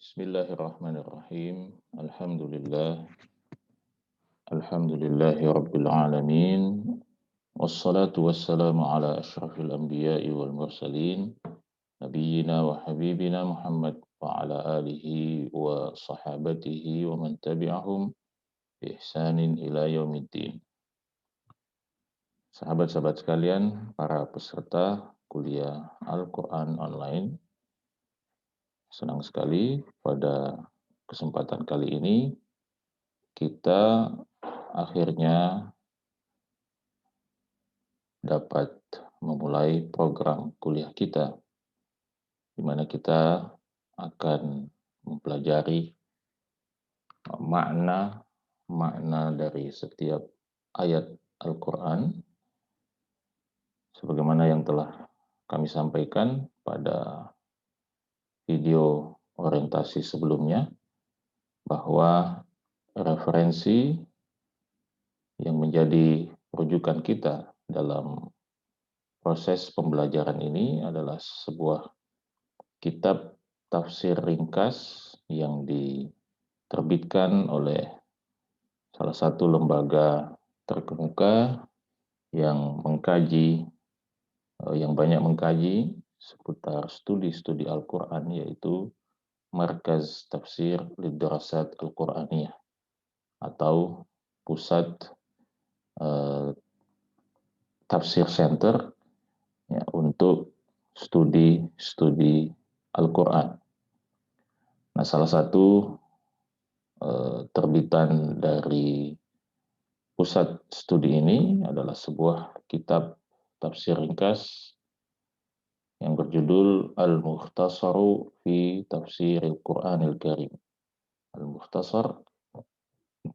Bismillahirrahmanirrahim. Alhamdulillahi rabbil alamin. Wassalatu wassalamu ala asyrafil anbiya'i wal mursalin. Nabiyyina wa habibina Muhammad wa ala alihi wa sahabatihi wa man tabi'ahum bi ihsanin ila yaumiddin. Sahabat-sahabat sekalian, para peserta kuliah Al-Quran online, senang sekali pada kesempatan kali ini kita akhirnya dapat memulai program kuliah kita, di mana kita akan mempelajari makna dari setiap ayat Al-Quran, sebagaimana yang telah kami sampaikan pada video orientasi sebelumnya, bahwa referensi yang menjadi rujukan kita dalam proses pembelajaran ini adalah sebuah kitab tafsir ringkas yang diterbitkan oleh salah satu lembaga terkemuka yang banyak mengkaji seputar studi-studi Al-Quran, yaitu Markaz Tafsir Lidrasat Al-Quraniyah atau Pusat Tafsir Center ya, untuk studi Al-Quran. Nah, salah satu terbitan dari pusat studi ini adalah sebuah kitab tafsir ringkas yang berjudul Al-Mukhtasaru fi Tafsir Al-Quranil Karim. Al-Mukhtasar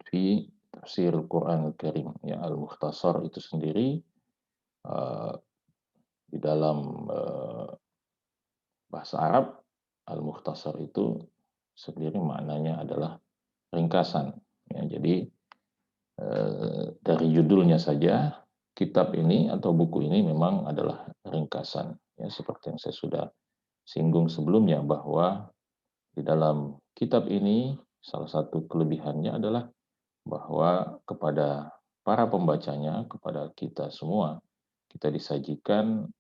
fi Tafsir Al-Quranil Karim. Ya, Al-Mukhtasar itu sendiri di dalam bahasa Arab, Al-Mukhtasar itu sendiri maknanya adalah ringkasan. Ya, jadi dari judulnya saja, kitab ini atau buku ini memang adalah ringkasan. Ya, seperti yang saya sudah singgung sebelumnya, bahwa di dalam kitab ini salah satu kelebihannya adalah bahwa kepada para pembacanya, kepada kita semua, kita disajikan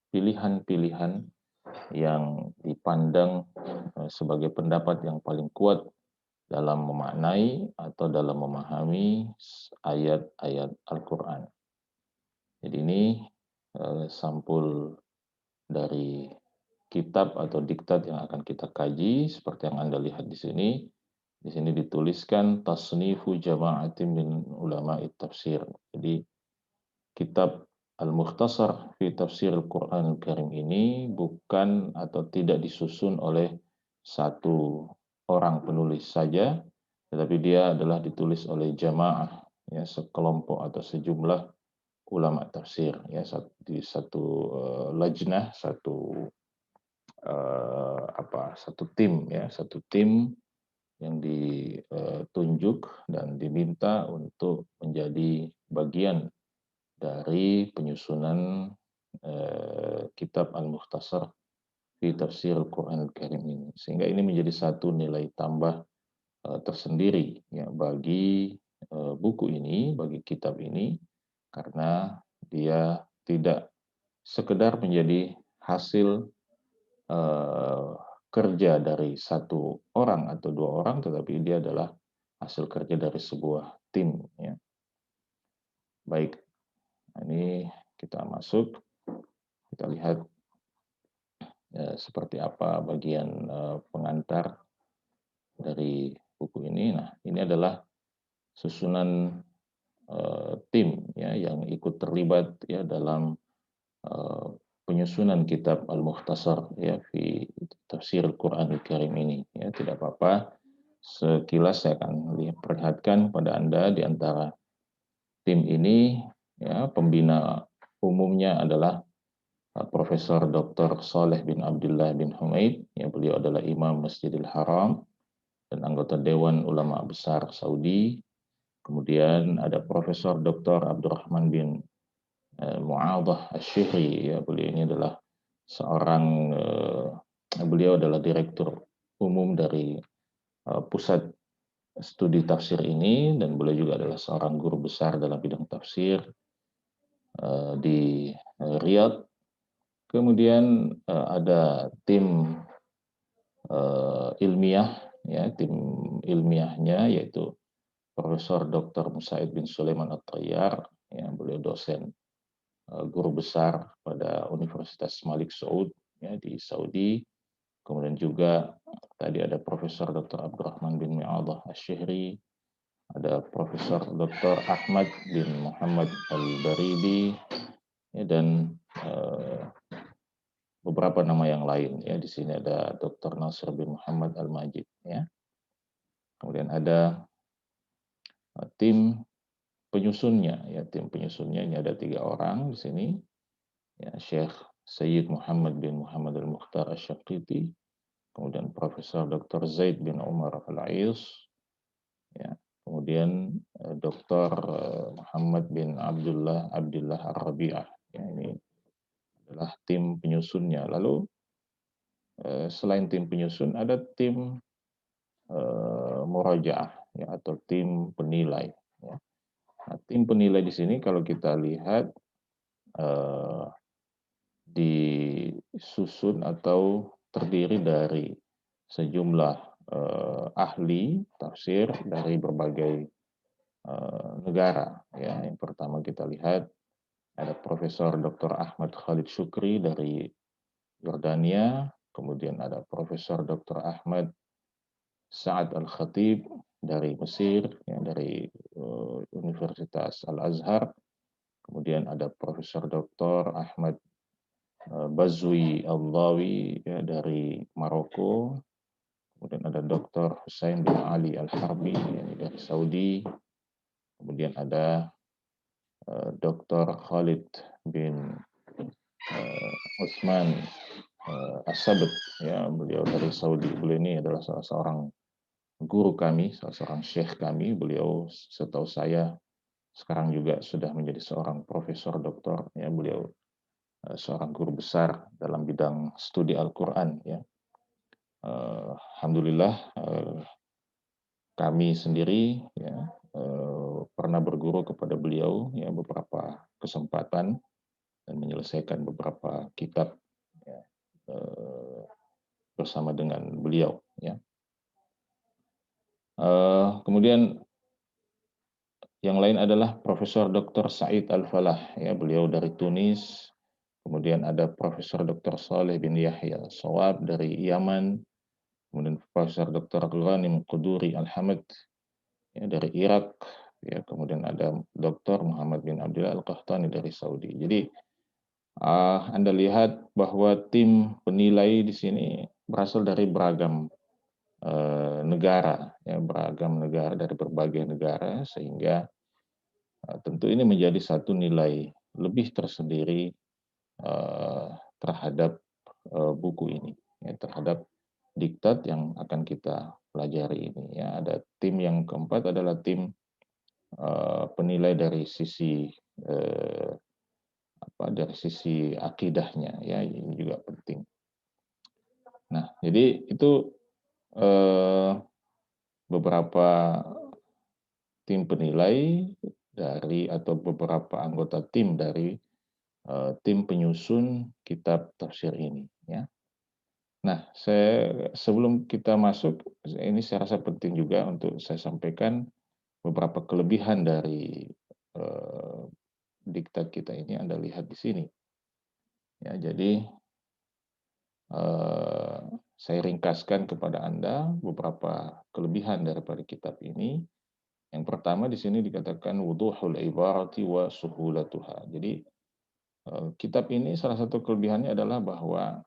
pilihan-pilihan yang dipandang sebagai pendapat yang paling kuat dalam memaknai atau dalam memahami ayat-ayat Al-Quran. Jadi ini sampul dari kitab atau diktat yang akan kita kaji, seperti yang Anda lihat di sini. Di sini dituliskan tasnifu jama'atin min ulama'i tafsir. Jadi kitab Al-Mukhtasar fi Tafsir Al-Quran Al-Karim ini bukan atau tidak disusun oleh satu orang penulis saja, tetapi dia adalah ditulis oleh jamaah, ya, sekelompok atau sejumlah ulama tafsir, ya, di satu lajnah, satu tim, ya, satu tim yang ditunjuk dan diminta untuk menjadi bagian dari penyusunan kitab Al-Mukhtasar fi Tafsir Al-Quran Al-Karim ini. Sehingga ini menjadi satu nilai tambah tersendiri ya bagi buku ini, bagi kitab ini, karena dia tidak sekedar menjadi hasil kerja dari satu orang atau dua orang, tetapi dia adalah hasil kerja dari sebuah tim. Ya. Baik, ini kita masuk, kita lihat seperti apa bagian pengantar dari buku ini. Nah, ini adalah susunan tim ya yang ikut terlibat ya dalam penyusunan kitab Al-Mukhtasar ya fi Tafsir Al-Quran Al-Karim ini. Ya, tidak apa-apa, sekilas saya akan perlihatkan pada Anda di antara tim ini ya, pembina umumnya adalah Profesor Dr. Saleh bin Abdullah bin Humaid, ya, beliau adalah Imam Masjidil Haram dan anggota Dewan Ulama Besar Saudi. Kemudian ada Profesor Dr. Abdurrahman bin Mu'adhah Asy-Syihri, ya, beliau ini adalah seorang Beliau adalah Direktur Umum dari Pusat Studi Tafsir ini, dan beliau juga adalah seorang guru besar dalam bidang tafsir di Riyadh. Kemudian ada tim ilmiah, ya, tim ilmiahnya yaitu Profesor Dr. Musaid bin Sulaiman At-Tayyar, ya, beliau dosen guru besar pada Universitas Malik Saud, ya, di Saudi. Kemudian juga tadi ada Profesor Dr. Abdurrahman bin Mi'adah Asy-Syihri, ada Profesor Dr. Ahmad bin Muhammad Al-Baridi, ya, dan beberapa nama yang lain, ya. Di sini ada Dr. Nasir bin Muhammad Al-Majid, ya. Kemudian ada tim penyusunnya, ya, tim penyusunnya ini ada 3 orang di sini, ya, Syekh Sayyid Muhammad bin Muhammad Al-Mukhtar Asy-Syanqiti, kemudian Profesor Dr. Zaid bin Umar Al-Ais, ya, kemudian Dr. Muhammad bin Abdullah Ar-Rabi'ah, ya, ini adalah tim penyusunnya. Lalu selain tim penyusun ada tim murajaah, ya, atau tim penilai, ya. Nah, tim penilai di sini kalau kita lihat disusun atau terdiri dari sejumlah ahli tafsir dari berbagai negara, ya. Yang pertama kita lihat ada Profesor Dr. Ahmad Khalid Syukri dari Yordania, kemudian ada Profesor Dr. Ahmad Sa'ad Al-Khatib dari Mesir, ya, dari Universitas Al-Azhar, kemudian ada Profesor Dr. Ahmad Bazwi Al-Dhawi, ya, dari Maroko, kemudian ada Dr. Hussein bin Ali Al-Harbi, ya, dari Saudi, kemudian ada Dr. Khalid bin Utsman As-Sabt, ya, beliau dari Saudi. Beliau ini adalah salah seorang guru kami, salah seorang syekh kami. Beliau setahu saya sekarang juga sudah menjadi seorang profesor doktor, ya. Beliau seorang guru besar dalam bidang studi Al-Quran, ya. Alhamdulillah kami sendiri, ya, pernah berguru kepada beliau, ya, beberapa kesempatan dan menyelesaikan beberapa kitab, ya, bersama dengan beliau, ya. Kemudian yang lain adalah Profesor Dr. Said Al-Falah, ya, beliau dari Tunis. Kemudian ada Profesor Dr. Saleh bin Yahya Shawab dari Yaman. Kemudian Profesor Dr. Ghanim Quduri Al-Hamad, ya, dari Irak. Ya, kemudian ada Dr. Muhammad bin Abdullah Al-Qahtani dari Saudi. Jadi Anda lihat bahwa tim penilai di sini berasal dari beragam negara, ya, beragam negara dari berbagai negara, sehingga tentu ini menjadi satu nilai lebih tersendiri terhadap buku ini, ya, terhadap diktat yang akan kita pelajari ini, ya. Ada tim yang keempat adalah tim penilai dari sisi dari sisi akidahnya, ya, ini juga penting. Nah, jadi itu beberapa tim penilai dari atau beberapa anggota tim dari tim penyusun kitab tafsir ini, ya. Nah, sebelum kita masuk, ini saya rasa penting juga untuk saya sampaikan beberapa kelebihan dari diktat kita ini. Anda lihat di sini, ya. Jadi saya ringkaskan kepada Anda beberapa kelebihan daripada kitab ini. Yang pertama di sini dikatakan wuduhul ibarati wa suhulatuha. Jadi kitab ini salah satu kelebihannya adalah bahwa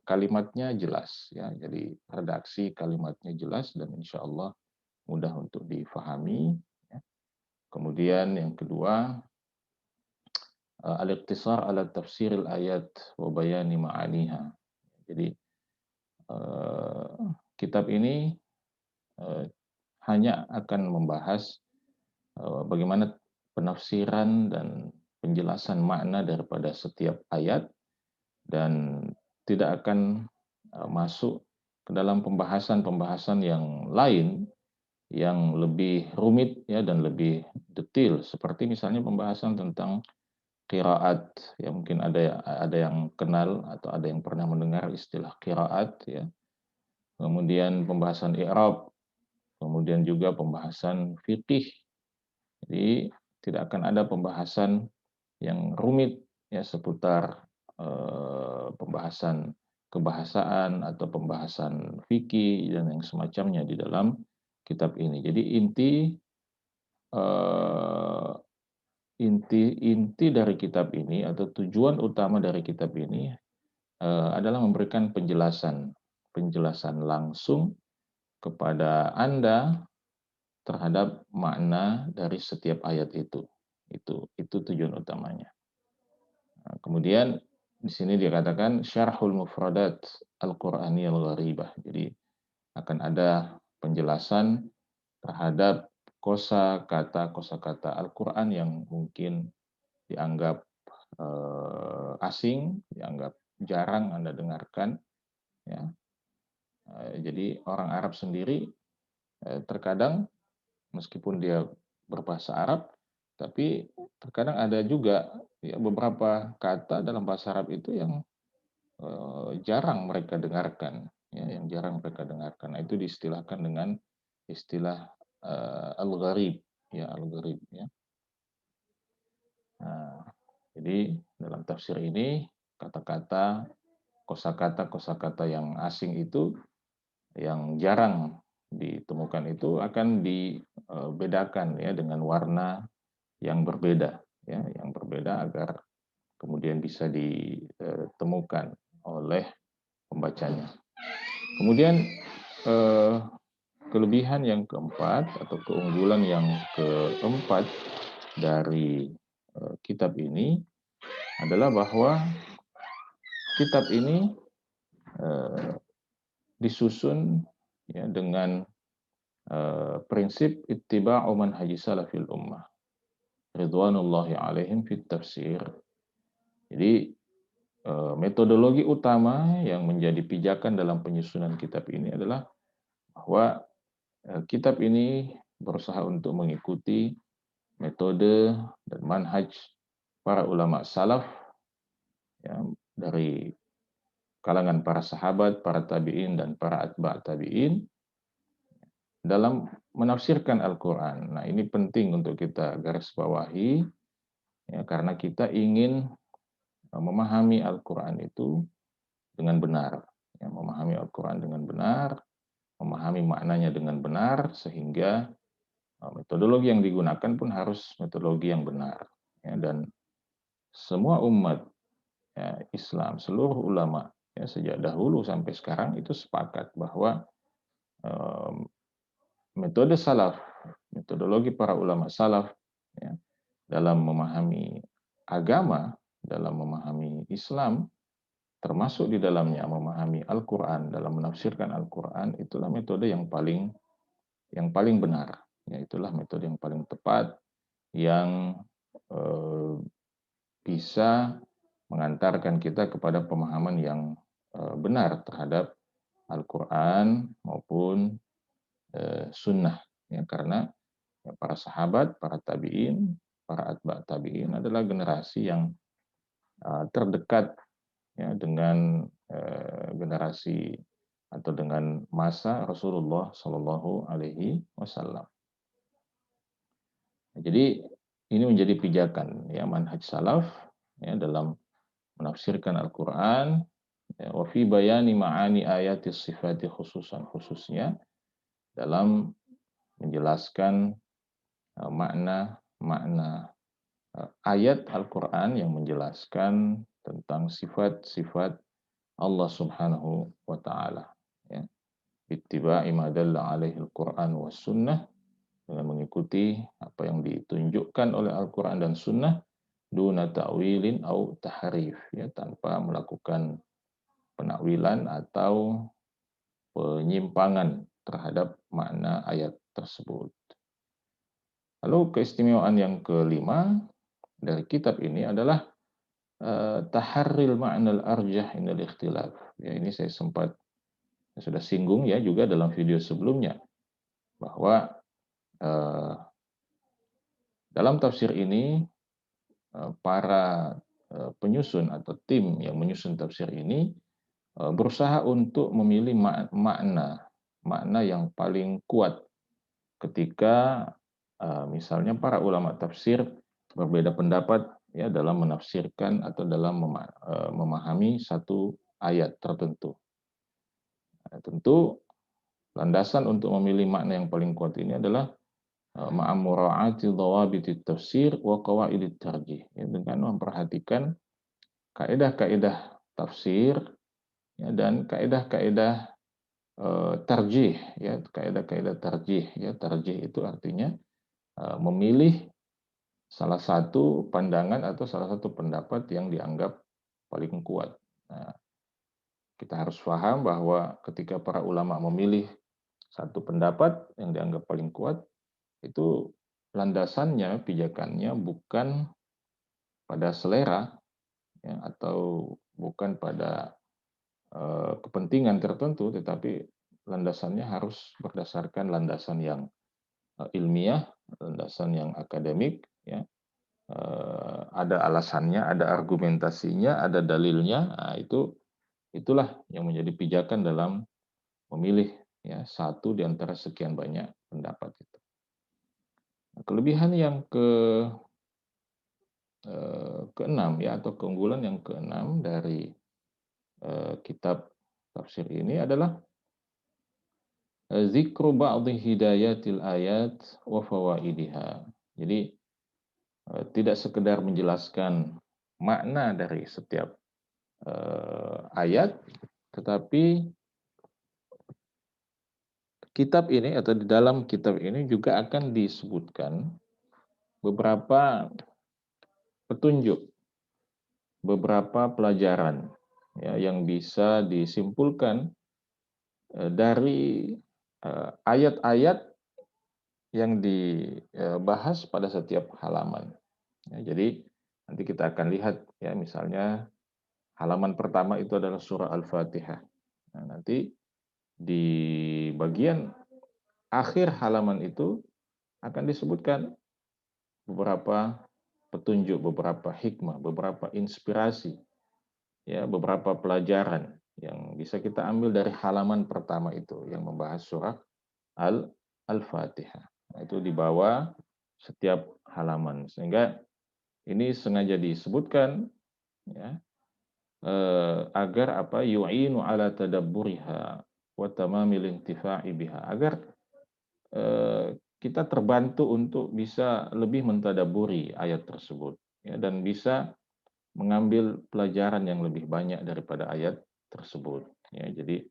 kalimatnya jelas, ya. Jadi redaksi kalimatnya jelas dan insya Allah mudah untuk difahami, ya. Kemudian yang kedua, al-iqtisar ala tafsiril ayat wa bayani ma'aniha. Jadi kitab ini hanya akan membahas bagaimana penafsiran dan penjelasan makna daripada setiap ayat, dan tidak akan masuk ke dalam pembahasan-pembahasan yang lain yang lebih rumit ya dan lebih detail, seperti misalnya pembahasan tentang qiraat. Ya mungkin ada yang kenal atau ada yang pernah mendengar istilah qiraat ya. Kemudian pembahasan i'rab, kemudian juga pembahasan fikih. Jadi tidak akan ada pembahasan yang rumit ya seputar pembahasan kebahasaan atau pembahasan fikih dan yang semacamnya di dalam kitab ini. Jadi eh, inti dari kitab ini atau tujuan utama dari kitab ini adalah memberikan penjelasan langsung kepada Anda terhadap makna dari setiap ayat itu. Itu tujuan utamanya. Nah, kemudian di sini dikatakan syarhul mufradat al-Qur'aniyal gharibah. Jadi akan ada penjelasan terhadap kosakata Al-Qur'an yang mungkin dianggap asing, dianggap jarang Anda dengarkan ya. Jadi orang Arab sendiri terkadang meskipun dia berbahasa Arab, tapi terkadang ada juga ya beberapa kata dalam bahasa Arab itu yang jarang mereka dengarkan, ya, yang jarang mereka dengarkan. Nah, itu diistilahkan dengan istilah al-gharib, ya al-gharib, ya. Nah, jadi dalam tafsir ini kata-kata, kosakata yang asing itu yang jarang ditemukan itu akan dibedakan ya dengan warna yang berbeda, ya, yang berbeda agar kemudian bisa ditemukan oleh pembacanya. Kemudian eh, kelebihan yang keempat atau keunggulan yang keempat dari kitab ini adalah bahwa kitab ini eh, disusun ya dengan prinsip ittiba'u manhaji salafil ummah ridwanullahi alaihim fit tafsir. Jadi metodologi utama yang menjadi pijakan dalam penyusunan kitab ini adalah bahwa kitab ini berusaha untuk mengikuti metode dan manhaj para ulama salaf ya, dari kalangan para sahabat, para tabi'in dan para atba' tabi'in dalam menafsirkan Al-Quran. Nah, ini penting untuk kita garis bawahi ya, karena kita ingin memahami Al-Quran itu dengan benar, ya, memahami Al-Quran dengan benar, memahami maknanya dengan benar, sehingga metodologi yang digunakan pun harus metodologi yang benar. Ya, dan semua umat ya, Islam, seluruh ulama ya, sejak dahulu sampai sekarang itu sepakat bahwa metode salaf, metodologi para ulama salaf ya, dalam memahami agama, dalam memahami Islam, termasuk di dalamnya memahami Al-Quran, dalam menafsirkan Al-Quran, itulah metode yang paling benar. Ya, itulah metode yang paling tepat, yang bisa mengantarkan kita kepada pemahaman yang benar terhadap Al-Quran maupun sunnah. Ya, karena ya, para sahabat, para tabi'in, para atba' tabi'in adalah generasi yang terdekat ya, dengan generasi atau dengan masa Rasulullah Shallallahu Alaihi Wasallam. Jadi ini menjadi pijakan ya manhaj salaf ya dalam menafsirkan Al-Quran ya, wa fi bayani ma'ani ayati sifati khususnya dalam menjelaskan makna ayat Al-Quran yang menjelaskan tentang sifat-sifat Allah Subhanahu wa taala ya. Ittiba'i ma dalla alaihi al-Quran was sunnah, dengan mengikuti apa yang ditunjukkan oleh Al-Quran dan Sunnah, duna ta'wilin au tahrif, ya, tanpa melakukan penakwilan atau penyimpangan terhadap makna ayat tersebut. Lalu keistimewaan yang kelima dari kitab ini adalah taharril ma'nal arjah indal ikhtilaf. Ya, ini saya sempat saya sudah singgung ya juga dalam video sebelumnya bahwa eh, dalam tafsir ini para penyusun atau tim yang menyusun tafsir ini berusaha untuk memilih makna yang paling kuat ketika misalnya para ulama tafsir berbeda pendapat ya dalam menafsirkan atau dalam memahami satu ayat tertentu. Nah, tentu landasan untuk memilih makna yang paling kuat ini adalah ma'amura'ati dhawabiti tafsir wa qawaidit tarjih, ya, dengan memperhatikan kaidah-kaidah tafsir ya, dan kaidah-kaidah tarjih ya, kaidah-kaidah tarjih ya. Tarjih itu artinya memilih salah satu pandangan atau salah satu pendapat yang dianggap paling kuat. Nah, kita harus paham bahwa ketika para ulama memilih satu pendapat yang dianggap paling kuat, itu landasannya, pijakannya bukan pada selera ya, atau bukan pada kepentingan tertentu, tetapi landasannya harus berdasarkan landasan yang ilmiah, landasan yang akademik, ya. Ada alasannya, ada argumentasinya, ada dalilnya. Nah, itulah yang menjadi pijakan dalam memilih ya satu di antara sekian banyak pendapat itu. Nah, kelebihan yang keenam ya atau keunggulan yang keenam dari kitab tafsir ini adalah zikru ba'dhi hidayatil ayat wa fawaidiha. Jadi tidak sekedar menjelaskan makna dari setiap ayat, tetapi kitab ini atau di dalam kitab ini juga akan disebutkan beberapa petunjuk, beberapa pelajaran ya, yang bisa disimpulkan dari ayat-ayat yang dibahas pada setiap halaman. Ya, jadi nanti kita akan lihat ya misalnya halaman pertama itu adalah surah Al-Fatihah. Nah, nanti di bagian akhir halaman itu akan disebutkan beberapa petunjuk, beberapa hikmah, beberapa inspirasi, ya, beberapa pelajaran yang bisa kita ambil dari halaman pertama itu yang membahas surah Al-Fatihah. Nah, itu di bawah setiap halaman. Sehingga ini sengaja disebutkan ya agar apa yu'inu ala tadabburiha wa tamamil intifa'i biha, agar kita terbantu untuk bisa lebih mentadaburi ayat tersebut ya, dan bisa mengambil pelajaran yang lebih banyak daripada ayat tersebut ya. Jadi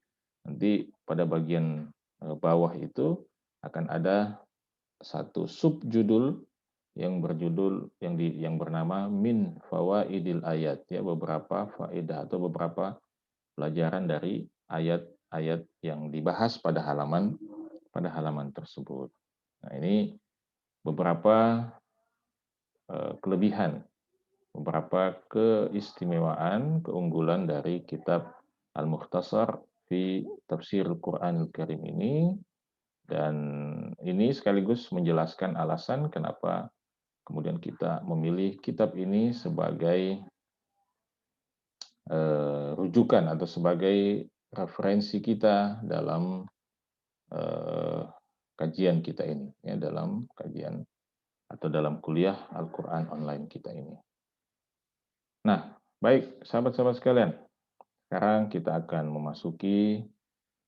nanti pada bagian bawah itu akan ada satu subjudul yang berjudul yang bernama min fawaidil ayat ya, beberapa faedah atau beberapa pelajaran dari ayat-ayat yang dibahas pada halaman tersebut. Nah, ini beberapa kelebihan, beberapa keistimewaan, keunggulan dari kitab Al-Mukhtasar fi Tafsir Al-Quran Al-Karim ini, dan ini sekaligus menjelaskan alasan kenapa kemudian kita memilih kitab ini sebagai rujukan atau sebagai referensi kita dalam kajian kita ini, ya, dalam kajian atau dalam kuliah Al-Quran online kita ini. Nah, baik sahabat-sahabat sekalian, sekarang kita akan memasuki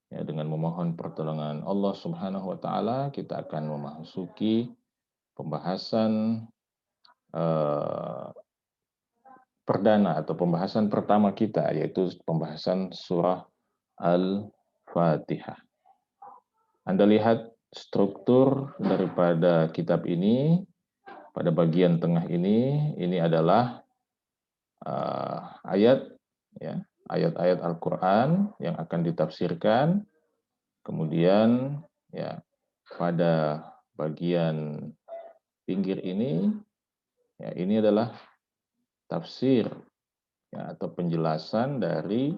ya, dengan memohon pertolongan Allah Subhanahu wa taala, kita akan memasuki pembahasan perdana atau pembahasan pertama kita, yaitu pembahasan surah Al-Fatihah. Anda lihat struktur daripada kitab ini. Pada bagian tengah ini adalah ayat, ya, ayat-ayat Al-Quran yang akan ditafsirkan. Kemudian, ya, pada bagian pinggir ini, ya, ini adalah tafsir ya, atau penjelasan dari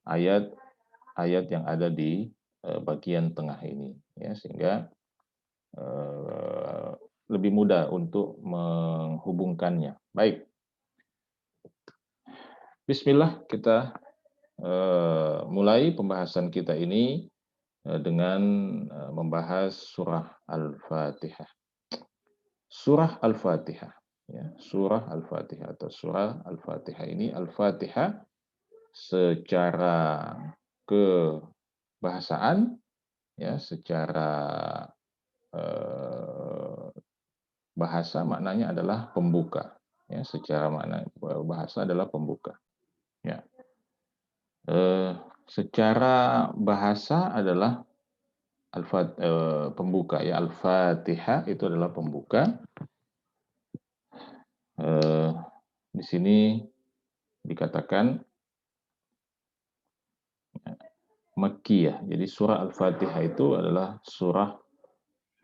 ayat ayat yang ada di bagian tengah ini, ya, sehingga lebih mudah untuk menghubungkannya. Baik, Bismillah, kita mulai pembahasan kita ini dengan membahas surah Al-Fatihah. Surah Al-Fatihah, ya, surah Al-Fatihah atau surah Al-Fatihah ini, Al-Fatihah secara kebahasaan, ya, secara eh, bahasa maknanya adalah pembuka, ya, secara makna bahasa adalah pembuka, ya. Eh, Secara bahasa adalah pembuka, ya, Al-Fatihah itu adalah pembuka. Eh, di sini dikatakan Makkiyah. Jadi surah Al-Fatihah itu adalah surah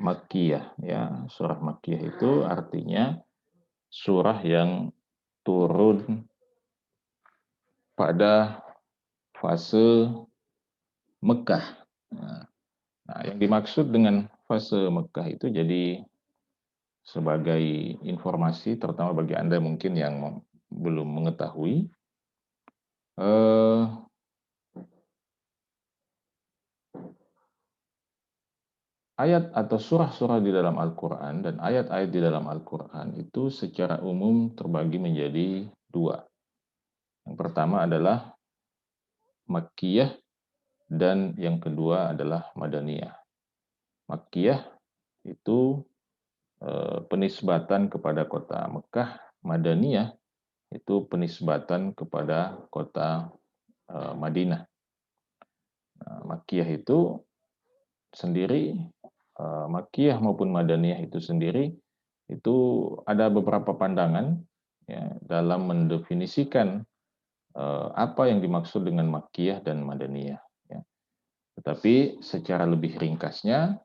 Makkiyah, ya. Surah Makkiyah itu artinya surah yang turun pada fase Mekah. Nah, yang dimaksud dengan fase Mekah itu, jadi sebagai informasi terutama bagi Anda mungkin yang belum mengetahui, eh, ayat atau surah-surah di dalam Al-Quran dan ayat-ayat di dalam Al-Quran itu secara umum terbagi menjadi dua. Yang pertama adalah Makkiyah dan yang kedua adalah Madaniyah. Makkiyah itu penisbatan kepada kota Mekah, Madaniyah itu penisbatan kepada kota Madinah. Nah, Makkiyah itu sendiri, Makkiyah maupun Madaniyah itu sendiri, itu ada beberapa pandangan, ya, dalam mendefinisikan apa yang dimaksud dengan Makkiyah dan Madaniyah. Ya. Tetapi secara lebih ringkasnya,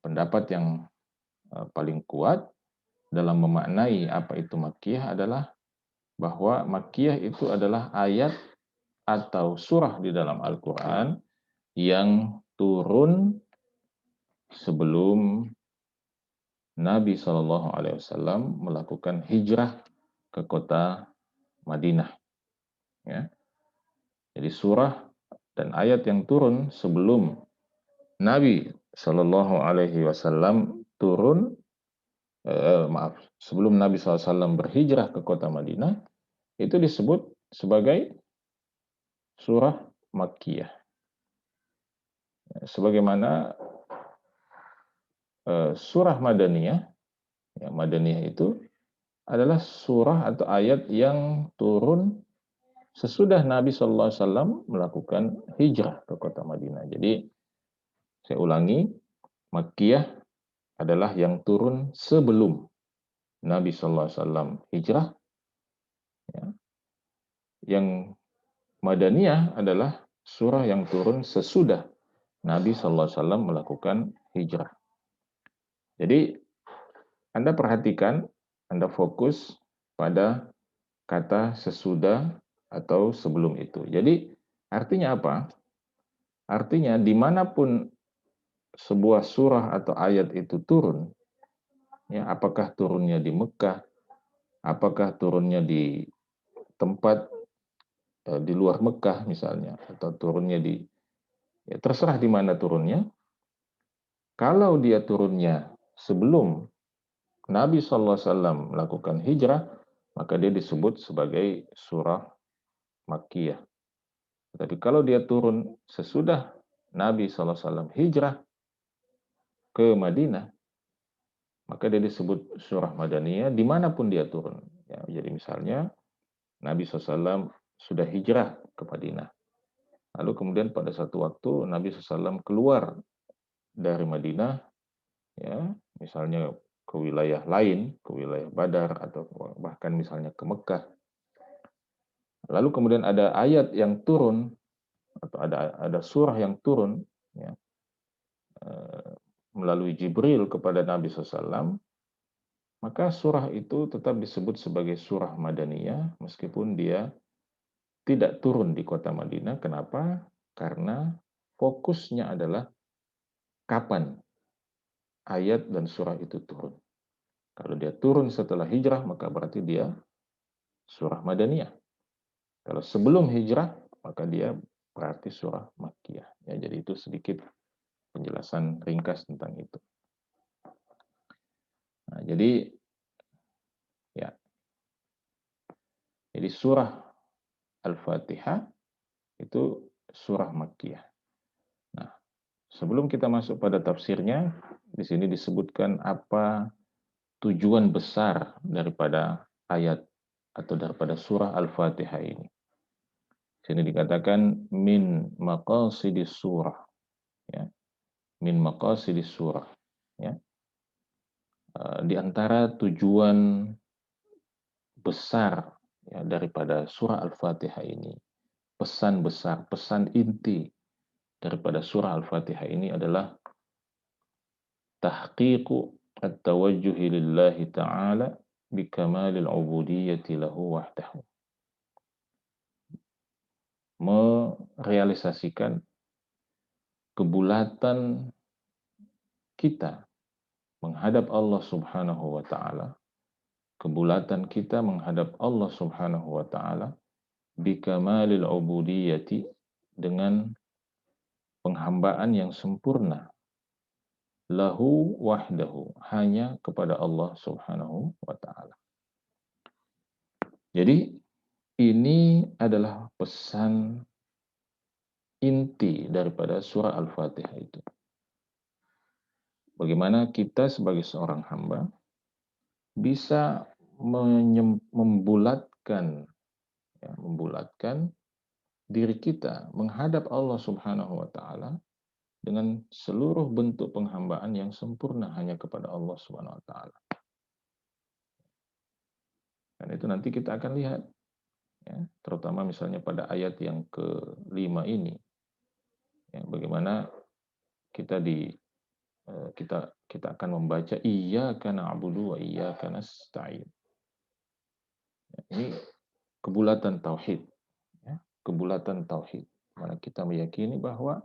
pendapat yang paling kuat dalam memaknai apa itu Makkiyah adalah bahwa Makkiyah itu adalah ayat atau surah di dalam Al-Quran yang turun sebelum Nabi Shallallahu Alaihi Wasallam melakukan hijrah ke kota Madinah. Ya. Jadi surah dan ayat yang turun sebelum Nabi Shallallahu Alaihi Wasallam sebelum Nabi SAW berhijrah ke kota Madinah, itu disebut sebagai surah Makkiyah. Sebagaimana surah Madaniyah, ya, Madaniyah itu adalah surah atau ayat yang turun sesudah Nabi SAW melakukan hijrah ke kota Madinah. Jadi saya ulangi, Makkiyah adalah yang turun sebelum Nabi SAW hijrah. Ya. Yang Madaniyah adalah surah yang turun sesudah Nabi SAW melakukan hijrah. Jadi Anda perhatikan, Anda fokus pada kata sesudah atau sebelum itu. Jadi artinya apa? Artinya dimanapun sebuah surah atau ayat itu turun, ya, apakah turunnya di Mekah, apakah turunnya di tempat di luar Mekah misalnya, atau turunnya ya, terserah di mana turunnya. Kalau dia turunnya sebelum Nabi SAW melakukan hijrah, maka dia disebut sebagai surah Makkiyah. Tapi kalau dia turun sesudah Nabi SAW hijrah ke Madinah, maka dia disebut surah Madaniyah dimanapun dia turun. Ya, jadi misalnya Nabi SAW sudah hijrah ke Madinah. Lalu kemudian pada satu waktu Nabi SAW keluar dari Madinah, ya, misalnya ke wilayah lain, ke wilayah Badar, atau bahkan misalnya ke Mekah. Lalu kemudian ada ayat yang turun, atau ada surah yang turun, ya, melalui Jibril kepada Nabi SAW, maka surah itu tetap disebut sebagai surah Madaniyah, meskipun dia tidak turun di kota Madinah. Kenapa? Karena fokusnya adalah kapan ayat dan surah itu turun. Kalau dia turun setelah hijrah, maka berarti dia surah Madaniyah. Kalau sebelum hijrah, maka dia berarti surah Makkiyah. Ya, jadi itu sedikit penjelasan ringkas tentang itu. Nah, ya, jadi surah Al-Fatihah itu surah Makkiyah. Nah, sebelum kita masuk pada tafsirnya, di sini disebutkan apa tujuan besar daripada ayat atau daripada surah Al-Fatihah ini. Di sini dikatakan min maqasidis surah, ya. Min maqasidis surah, ya. Di antara tujuan besar ya daripada surah Al-Fatihah ini, pesan besar, pesan inti daripada surah Al-Fatihah ini adalah tahqiqu at-tawajjuhi lillahi ta'ala bikamalil ubudiyyati lahu wahdahu. Merealisasikan kebulatan kita menghadap Allah Subhanahu wa taala, kebulatan kita menghadap Allah Subhanahu wa taala bikamalil ubudiyyati, dengan penghambaan yang sempurna, lahu wahdahu, hanya kepada Allah Subhanahu wa taala. Jadi ini adalah pesan inti daripada surah Al-Fatihah itu. Bagaimana kita sebagai seorang hamba bisa membulatkan, ya, membulatkan diri kita menghadap Allah Subhanahu wa taala dengan seluruh bentuk penghambaan yang sempurna hanya kepada Allah Subhanahu wa taala. Dan itu nanti kita akan lihat, ya, terutama misalnya pada ayat yang ke-5 ini, ya, bagaimana kita kita akan membaca iyyaka na'budu wa iyyaka nasta'in. Ini kebulatan tauhid, ya, kebulatan tauhid. Mana kita meyakini bahwa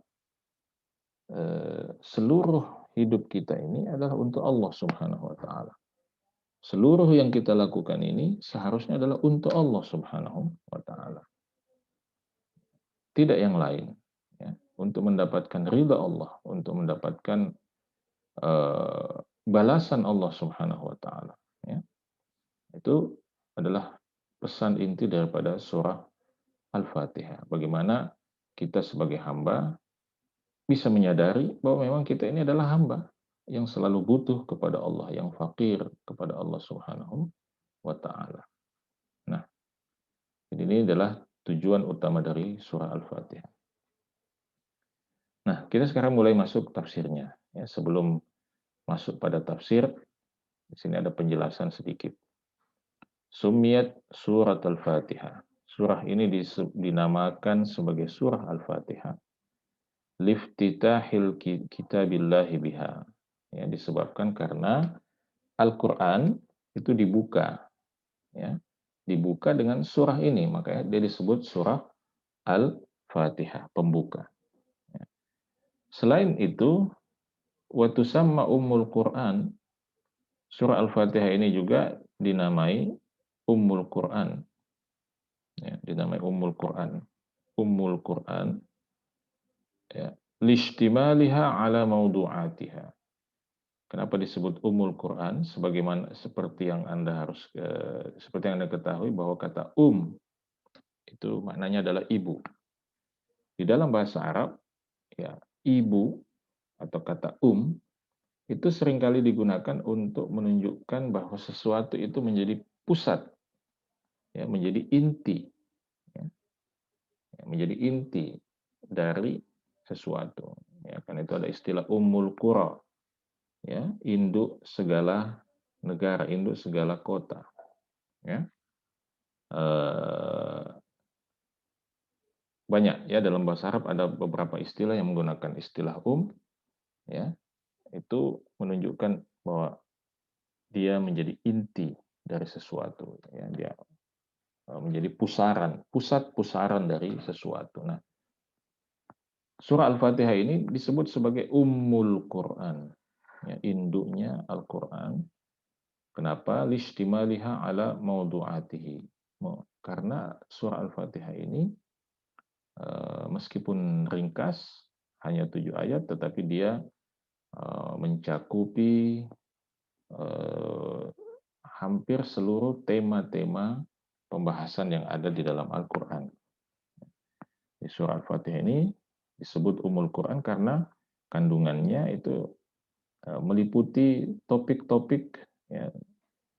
seluruh hidup kita ini adalah untuk Allah Subhanahu wa taala. Seluruh yang kita lakukan ini seharusnya adalah untuk Allah Subhanahu wa taala. Tidak yang lain, ya. Untuk mendapatkan ridha Allah, untuk mendapatkan balasan Allah Subhanahu wa taala, ya. Itu adalah pesan inti daripada surah Al-Fatihah. Bagaimana kita sebagai hamba bisa menyadari bahwa memang kita ini adalah hamba yang selalu butuh kepada Allah, yang fakir kepada Allah Subhanahu wa taala. Nah, ini adalah tujuan utama dari surah Al-Fatihah. Nah, kita sekarang mulai masuk tafsirnya. Ya, sebelum masuk pada tafsir, di sini ada penjelasan sedikit. Sumiyat surat Al-Fatihah. Surah ini dinamakan sebagai surah Al-Fatihah liftitahil kitabillahi biha. Ya, disebabkan karena Al-Qur'an itu dibuka, ya. Dibuka dengan surah ini, makanya dia disebut surah Al-Fatihah, pembuka. Ya. Selain itu, wa tusamma Ummul Qur'an, surah Al-Fatihah ini juga dinamai Ummul Qur'an. Ya, dinamai Ummul Qur'an. Ummul Qur'an, ya, lishtimaliha ala maudu'atiha. Kenapa disebut Ummul Quran? Sebagaimana seperti yang seperti yang Anda ketahui bahwa kata itu maknanya adalah ibu. Di dalam bahasa Arab, ya, ibu atau kata itu seringkali digunakan untuk menunjukkan bahwa sesuatu itu menjadi pusat, ya, menjadi inti, ya, menjadi inti dari sesuatu. Ya, kan itu ada istilah Ummul Qura, ya, induk segala negara, induk segala kota, ya. Banyak ya, dalam bahasa Arab ada beberapa istilah yang menggunakan istilah ya, itu menunjukkan bahwa dia menjadi inti dari sesuatu, ya, dia menjadi pusat-pusaran dari sesuatu. Nah, surah Al-Fatihah ini disebut sebagai Ummul Quran, ya, induknya Al-Quran. Kenapa? Lishtimaliha ala maudu'atihi. Karena surah Al-Fatihah ini meskipun ringkas, hanya 7 ayat, tetapi dia mencakupi eh, hampir seluruh tema-tema pembahasan yang ada di dalam Al-Quran. Di surah Al-Fatihah ini disebut Ummul Quran karena kandungannya itu meliputi topik-topik, ya,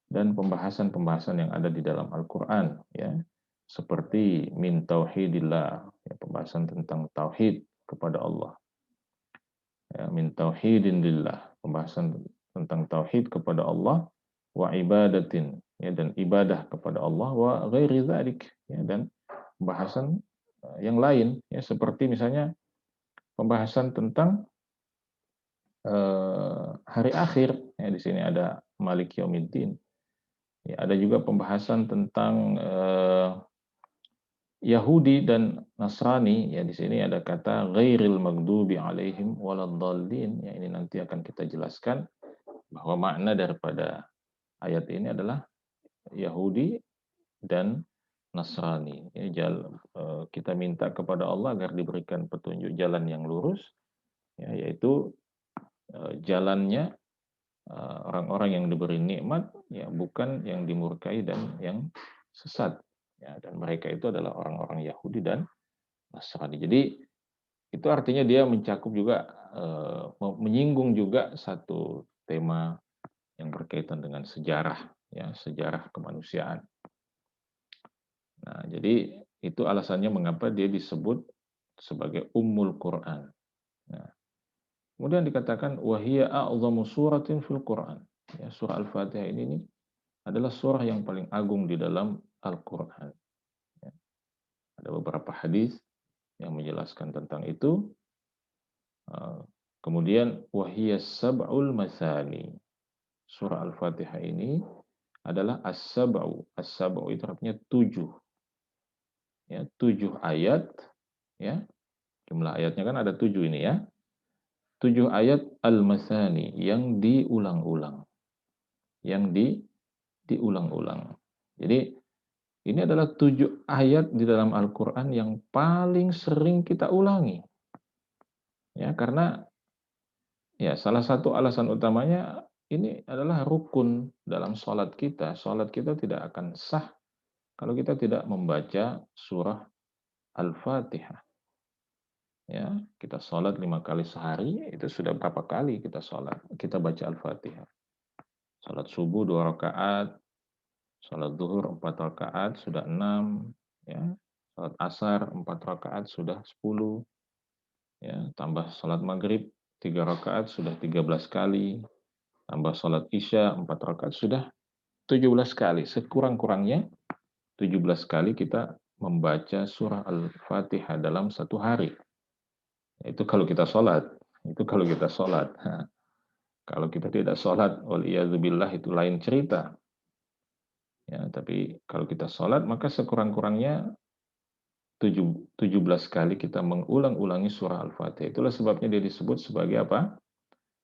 dan pembahasan-pembahasan yang ada di dalam Al-Quran, ya, seperti min tauhidillah, ya, pembahasan tentang tauhid kepada Allah, ya, min tauhidin lillah, pembahasan tentang tauhid kepada Allah, wa ibadatin, ya, dan ibadah kepada Allah, wa ghairi dzalik, ya, dan pembahasan yang lain, ya, seperti misalnya pembahasan tentang hari akhir, ya, di sini ada Malik Yaumiddin. Ya, ada juga pembahasan tentang Yahudi dan Nasrani, ya, di sini ada kata ghairil maghdubi alaihim waladdallin, ya, ini nanti akan kita jelaskan bahwa makna daripada ayat ini adalah Yahudi dan Nasrani. Ya, kita minta kepada Allah agar diberikan petunjuk jalan yang lurus, ya, yaitu jalannya orang-orang yang diberi nikmat, ya, bukan yang dimurkai dan yang sesat, ya, dan mereka itu adalah orang-orang Yahudi dan Nasrani. Jadi itu artinya dia mencakup juga menyinggung juga satu tema yang berkaitan dengan sejarah, ya, sejarah kemanusiaan. Nah, jadi itu alasannya mengapa dia disebut sebagai Ummul Quran. Nah, kemudian dikatakan wahia a'zamu suratin fil Quran. Ya, surah Al-Fatihah ini adalah surah yang paling agung di dalam Al-Quran. Ya, ada beberapa hadis yang menjelaskan tentang itu. Kemudian wahia sab'ul masani. Surah Al-Fatihah ini adalah as-sab'u. As-sab'u itu artinya 7. Ya, 7 ayat, ya. Jumlah ayatnya kan ada 7 ini, ya. 7 ayat al-masani yang diulang-ulang. Yang diulang-ulang. Jadi ini adalah 7 ayat di dalam Al-Quran yang paling sering kita ulangi. Ya, karena ya salah satu alasan utamanya ini adalah rukun dalam sholat kita. Sholat kita tidak akan sah kalau kita tidak membaca surah Al-Fatihah. Ya, kita sholat 5 kali sehari, itu sudah berapa kali kita sholat? Kita baca Al-Fatihah. Sholat subuh 2 rakaat, sholat zuhur 4 rakaat, sudah 6, ya. Sholat asar 4 rakaat, sudah 10, ya. Tambah sholat maghrib 3 rakaat, sudah 13 kali. Tambah sholat isya 4 rakaat, sudah 17 kali. Sekurang-kurangnya 17 kali kita membaca surah Al-Fatihah dalam satu hari. Itu kalau kita sholat. Itu kalau kita sholat. Kalau kita tidak sholat, waliyadzubillah, itu lain cerita. Ya, tapi kalau kita sholat, maka sekurang-kurangnya 17 kali kita mengulang-ulangi surah Al-Fatihah. Itulah sebabnya dia disebut sebagai apa?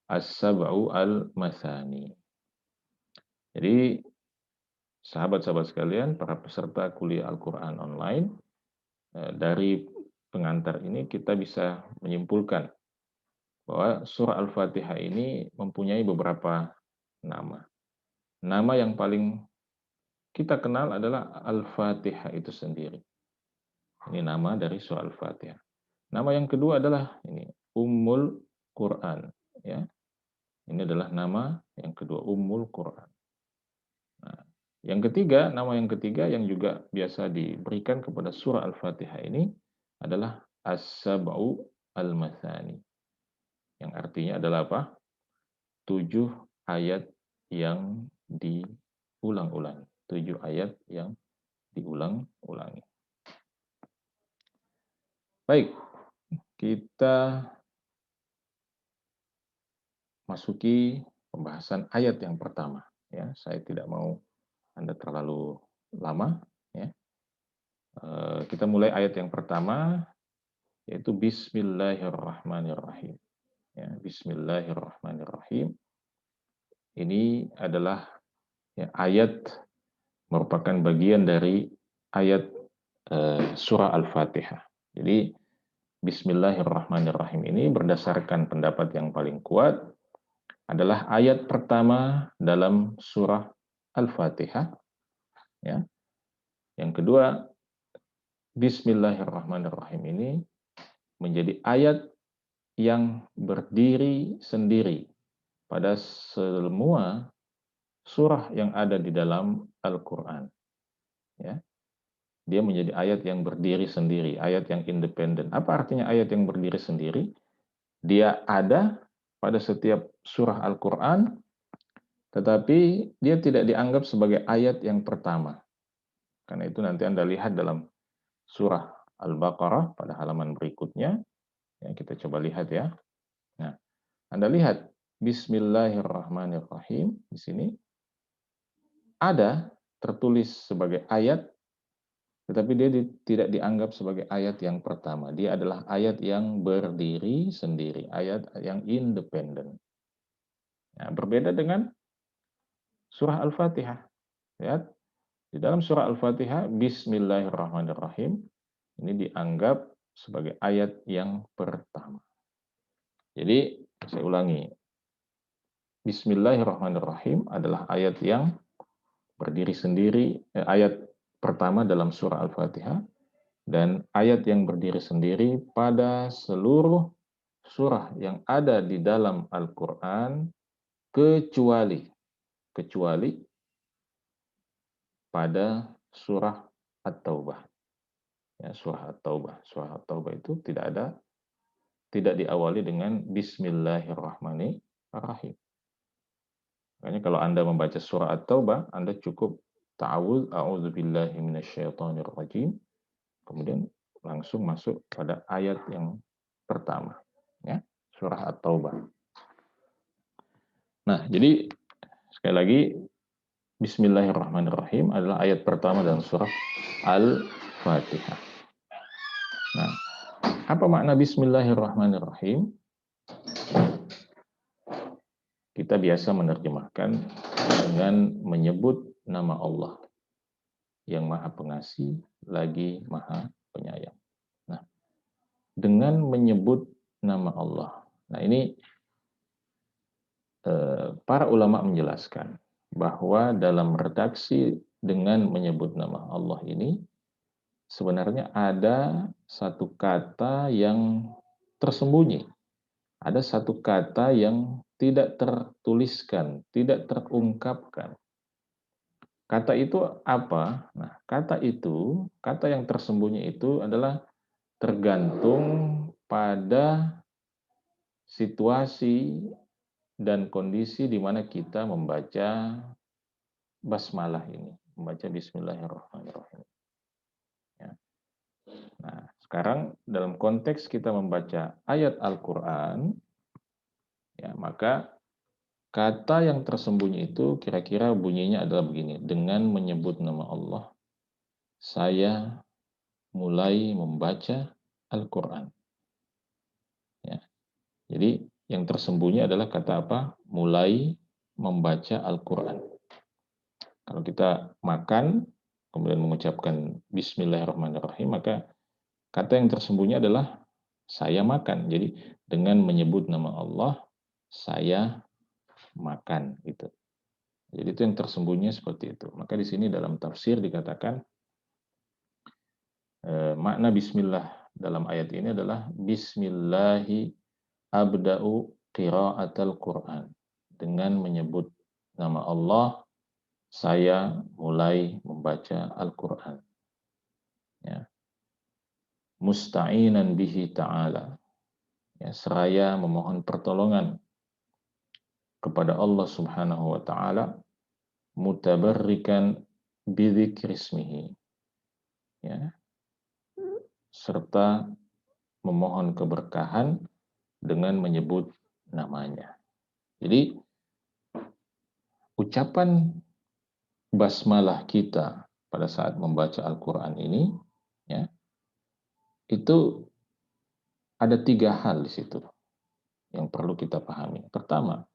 As-sab'u al-masani. Jadi, sahabat-sahabat sekalian, para peserta kuliah Al-Quran online, dari pengantar ini kita bisa menyimpulkan bahwa surah Al-Fatihah ini mempunyai beberapa nama. Nama yang paling kita kenal adalah Al-Fatihah itu sendiri. Ini nama dari surah Al-Fatihah. Nama yang kedua adalah ini Ummul Quran, ya. Ini adalah nama yang kedua, Ummul Quran. Nah, nama yang ketiga yang juga biasa diberikan kepada surah Al-Fatihah ini adalah As-Sab'u Al-Mathani. Yang artinya adalah apa? 7 ayat yang diulang-ulangi. 7 ayat yang diulang-ulangi. Baik, kita masuki pembahasan ayat yang pertama. Ya, saya tidak mau Anda terlalu lama. Ya. Kita mulai ayat yang pertama, yaitu Bismillahirrahmanirrahim. Ya, Bismillahirrahmanirrahim. Ini adalah ya, ayat merupakan bagian dari ayat surah Al-Fatihah. Jadi Bismillahirrahmanirrahim ini berdasarkan pendapat yang paling kuat adalah ayat pertama dalam surah Al-Fatihah. Ya. Yang kedua, Bismillahirrahmanirrahim ini menjadi ayat yang berdiri sendiri pada semua surah yang ada di dalam Al-Quran. Ya. Dia menjadi ayat yang berdiri sendiri, ayat yang independen. Apa artinya ayat yang berdiri sendiri? Dia ada pada setiap surah Al-Quran, tetapi dia tidak dianggap sebagai ayat yang pertama. Karena itu nanti Anda lihat dalam surah Al-Baqarah pada halaman berikutnya. Ya, kita coba lihat ya. Nah, Anda lihat Bismillahirrahmanirrahim di sini ada tertulis sebagai ayat, tetapi dia tidak dianggap sebagai ayat yang pertama. Dia adalah ayat yang berdiri sendiri, ayat yang independen. Nah, berbeda dengan surah Al-Fatihah. Ya, di dalam surah Al-Fatihah, Bismillahirrahmanirrahim, ini dianggap sebagai ayat yang pertama. Jadi, saya ulangi. Bismillahirrahmanirrahim adalah ayat yang berdiri sendiri, ayat pertama dalam surah Al-Fatihah, dan ayat yang berdiri sendiri pada seluruh surah yang ada di dalam Al-Quran, kecuali pada surah At-Taubah. Ya, surah At-Taubah. Surah At-Taubah itu tidak diawali dengan Bismillahirrahmanirrahim. Makanya kalau Anda membaca surah At-Taubah, Anda cukup ta'awudz, a'udzubillahi minasyaitonirrajim, kemudian langsung masuk pada ayat yang pertama, ya, surah At-Taubah. Nah, jadi sekali lagi Bismillahirrahmanirrahim adalah ayat pertama dalam surah Al-Fatihah. Nah, apa makna Bismillahirrahmanirrahim? Kita biasa menerjemahkan dengan menyebut nama Allah yang Maha Pengasih lagi Maha Penyayang. Nah, dengan menyebut nama Allah. Nah, ini para ulama menjelaskan bahwa dalam redaksi dengan menyebut nama Allah ini sebenarnya ada satu kata yang tersembunyi. Ada satu kata yang tidak tertuliskan, tidak terungkapkan. Kata itu apa? Nah, kata yang tersembunyi itu adalah tergantung pada situasi dan kondisi di mana kita membaca basmalah ini, membaca Bismillahirrahmanirrahim. Ya. Nah, sekarang dalam konteks kita membaca ayat Al-Quran, ya, maka kata yang tersembunyi itu kira-kira bunyinya adalah begini, dengan menyebut nama Allah, saya mulai membaca Al-Quran. Ya. Jadi yang tersembunyi adalah kata apa? Mulai membaca Al-Quran. Kalau kita makan, kemudian mengucapkan Bismillahirrahmanirrahim, maka kata yang tersembunyi adalah saya makan. Jadi dengan menyebut nama Allah, saya makan. Gitu. Jadi itu yang tersembunyi seperti itu. Maka di sini dalam tafsir dikatakan makna Bismillah dalam ayat ini adalah Bismillahi abda'u qira'atal Qur'an. Dengan menyebut nama Allah, saya mulai membaca Al-Quran. Ya. Musta'inan bihi ta'ala. Ya, seraya memohon pertolongan kepada Allah Subhanahu wa taala, mutabarrikan bidzikrismihi. Ya, serta memohon keberkahan dengan menyebut namanya. Jadi ucapan basmalah kita pada saat membaca Al-Quran ini ya, itu ada 3 hal di situ yang perlu kita pahami. Pertama,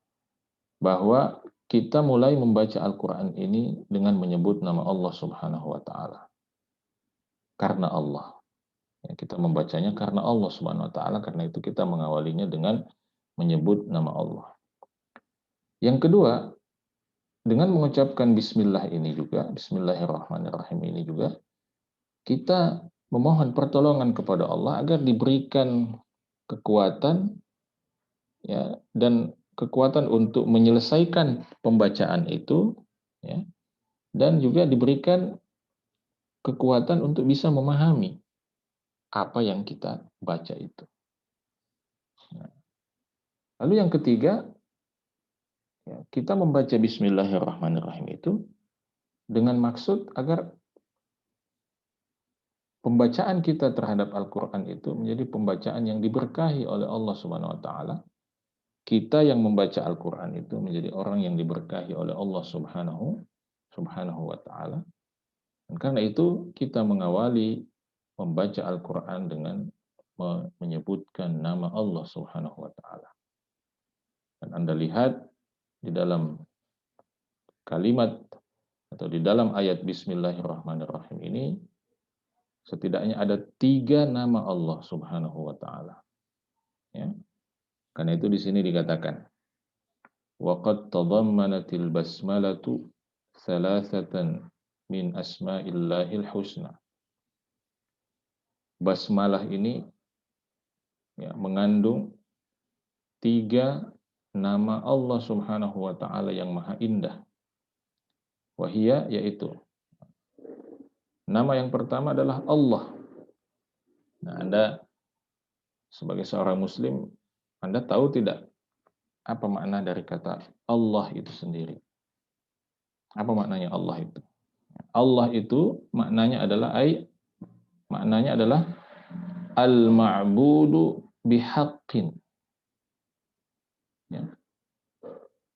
bahwa kita mulai membaca Al-Quran ini dengan menyebut nama Allah Subhanahu wa Ta'ala, karena Allah. Ya, kita membacanya karena Allah Subhanahu wa Ta'ala, karena itu kita mengawalinya dengan menyebut nama Allah. Yang kedua, dengan mengucapkan bismillah ini juga, bismillahirrahmanirrahim ini juga, kita memohon pertolongan kepada Allah agar diberikan kekuatan, ya, dan kekuatan untuk menyelesaikan pembacaan itu, ya, dan juga diberikan kekuatan untuk bisa memahami apa yang kita baca itu. Nah, lalu yang ketiga, ya, kita membaca bismillahirrahmanirrahim itu dengan maksud agar pembacaan kita terhadap Al-Quran itu menjadi pembacaan yang diberkahi oleh Allah Subhanahu wa Ta'ala. Kita yang membaca Al-Quran itu menjadi orang yang diberkahi oleh Allah Subhanahu wa Ta'ala. Dan karena itu kita mengawali membaca Al-Quran dengan menyebutkan nama Allah Subhanahu wa Ta'ala. Dan Anda lihat di dalam kalimat atau di dalam ayat Bismillahirrahmanirrahim ini, setidaknya ada 3 nama Allah Subhanahu wa Ta'ala. Ya. Karena itu di sini dikatakan, وَقَدْ تَضَمَّنَتِ الْبَسْمَلَةُ ثَلَاثَةً مِنْ أَسْمَاءِ اللَّهِ الْحُسْنَى. Basmalah ini, ya, mengandung 3 nama Allah Subhanahu wa Ta'ala yang maha indah. Wahia, yaitu nama yang pertama adalah Allah. Nah, Anda sebagai seorang muslim, Anda tahu tidak apa makna dari kata Allah itu sendiri? Apa maknanya Allah itu? Allah itu maknanya adalah al-ma'budu bihaqqin. Ya.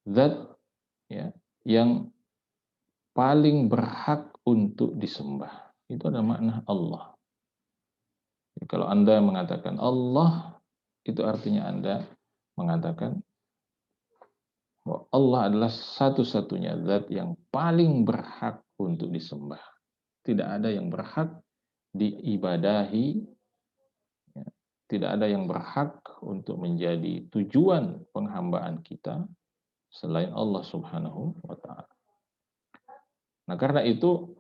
Zat, ya, yang paling berhak untuk disembah. Itu adalah makna Allah. Jadi kalau Anda mengatakan Allah, itu artinya Anda mengatakan bahwa Allah adalah satu-satunya zat yang paling berhak untuk disembah. Tidak ada yang berhak diibadahi, ya. Tidak ada yang berhak untuk menjadi tujuan penghambaan kita selain Allah Subhanahu wa Ta'ala. Nah, karena itu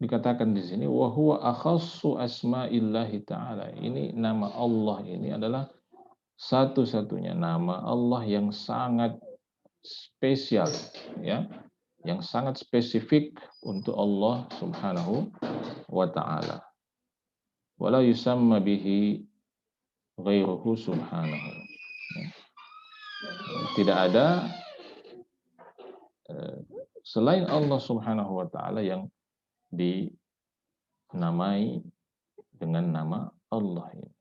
dikatakan di sini wa huwa akhassu asma'illahi ta'ala. Ini nama Allah ini adalah satu-satunya nama Allah yang sangat spesial, ya, yang sangat spesifik untuk Allah Subhanahu wa Ta'ala. Wala yusamma bihi ghairuhu subhanahu. Tidak ada selain Allah Subhanahu wa Ta'ala yang dinamai dengan nama Allah ini,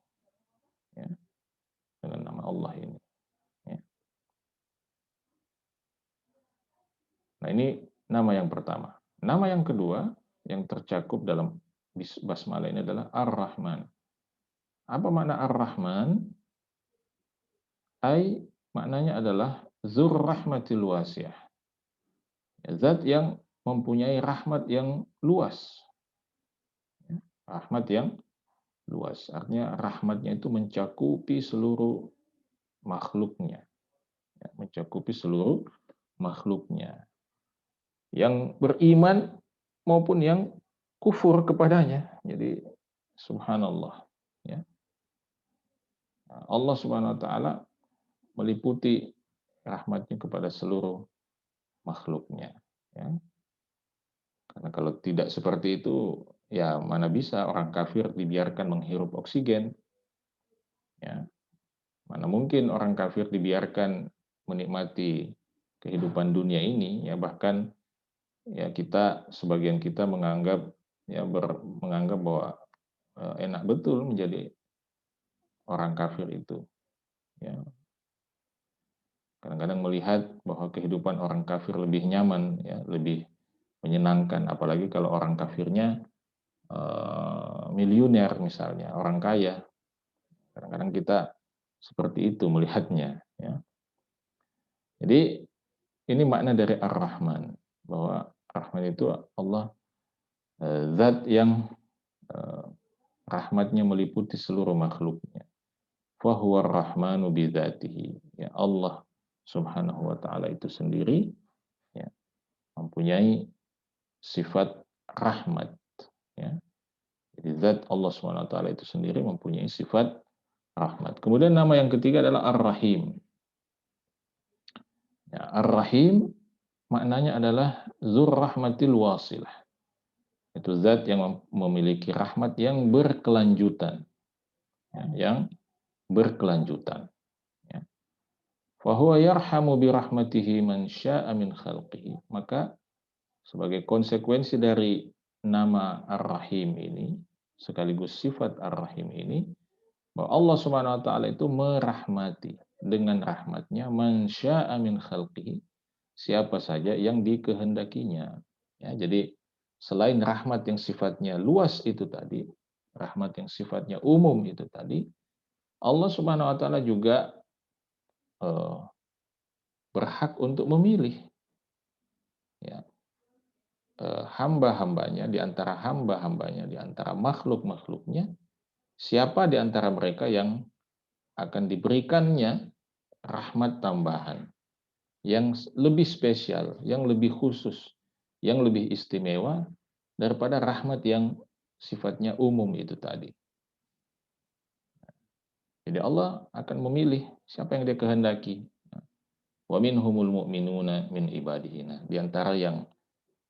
ya, dengan nama Allah ini, ya. Nah, ini nama yang pertama. Nama yang kedua yang tercakup dalam basmalah ini adalah Ar-Rahman. Apa makna Ar-Rahman? Maknanya adalah Dzur rahmatil wasi'ah. Zat yang mempunyai rahmat yang luas. Rahmat yang luas. Artinya rahmatnya itu mencakupi seluruh makhluknya. Ya, mencakupi seluruh makhluknya. Yang beriman maupun yang kufur kepadanya. Jadi subhanallah. Ya. Allah Subhanahu wa Ta'ala meliputi rahmatnya kepada seluruh makhluknya. Ya. Karena kalau tidak seperti itu, ya mana bisa orang kafir dibiarkan menghirup oksigen. Ya. Mana mungkin orang kafir dibiarkan menikmati kehidupan dunia ini, ya bahkan ya sebagian kita menganggap menganggap bahwa enak betul menjadi orang kafir itu. Ya. Kadang-kadang melihat bahwa kehidupan orang kafir lebih nyaman, ya, lebih menyenangkan, apalagi kalau orang kafirnya miliuner misalnya, orang kaya. Kadang-kadang kita seperti itu melihatnya, ya. Jadi ini makna dari Ar-Rahman, bahwa Rahman itu Allah, zat yang eh, rahmatnya meliputi seluruh makhluknya. Fahuwa rahmanu bidzatihi. Ya, Allah Subhanahu wa taala itu sendiri, ya, mempunyai sifat rahmat, ya. Jadi zat Allah Subhanahu wa taala itu sendiri mempunyai sifat rahmat. Kemudian nama yang ketiga adalah Ar-Rahim. Ya, Ar-Rahim maknanya adalah Zur Rahmatil Wasilah. Itu zat yang memiliki rahmat yang berkelanjutan, ya, yang berkelanjutan, ya. Fa huwa yarhamu bi rahmatihi man syaa'a min khalqihi. Maka sebagai konsekuensi dari nama Ar-Rahim ini, sekaligus sifat Ar-Rahim ini, bahwa Allah Subhanahu wa taala itu merahmati dengan rahmatnya man syaa'a min khalqihi, siapa saja yang dikehendakinya. Ya, jadi selain rahmat yang sifatnya luas itu tadi, rahmat yang sifatnya umum itu tadi, Allah Subhanahu wa taala juga eh, berhak untuk memilih, ya, hamba-hambanya, di antara hamba-hambanya, di antara makhluk-makhluknya, siapa di antara mereka yang akan diberikannya rahmat tambahan yang lebih spesial, yang lebih khusus, yang lebih istimewa daripada rahmat yang sifatnya umum itu tadi. Jadi Allah akan memilih siapa yang dia kehendaki. Wa minhumul mu'minuna min ibadihina. Di antara yang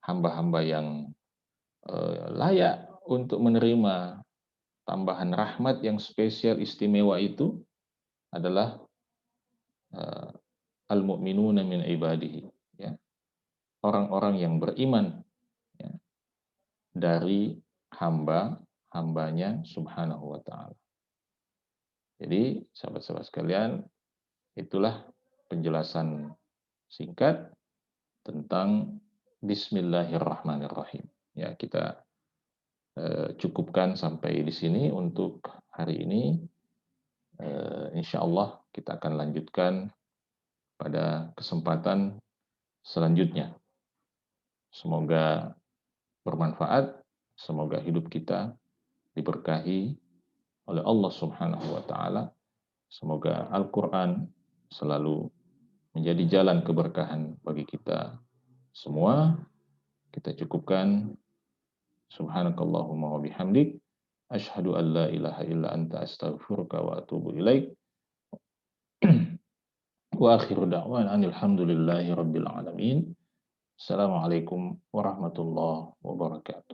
hamba-hamba yang layak untuk menerima tambahan rahmat yang spesial istimewa itu adalah al-mu'minuna min ibadihi, ya. Orang-orang yang beriman, ya, dari hamba-hambanya Subhanahu wa taala. Jadi sahabat-sahabat sekalian, itulah penjelasan singkat tentang Bismillahirrahmanirrahim. Ya, kita cukupkan sampai di sini untuk hari ini. Insya Allah kita akan lanjutkan pada kesempatan selanjutnya. Semoga bermanfaat, semoga hidup kita diberkahi oleh Allah Subhanahu wa taala. Semoga Al-Qur'an selalu menjadi jalan keberkahan bagi kita semua. Kita cukupkan. Subhanakallahumma wa bihamdik, asyhadu an la ilaha illa anta astaghfiruka wa atubu ilaik. Wa akhiru da'wana alhamdulillahi rabbil alamin. Assalamualaikum warahmatullahi wabarakatuh.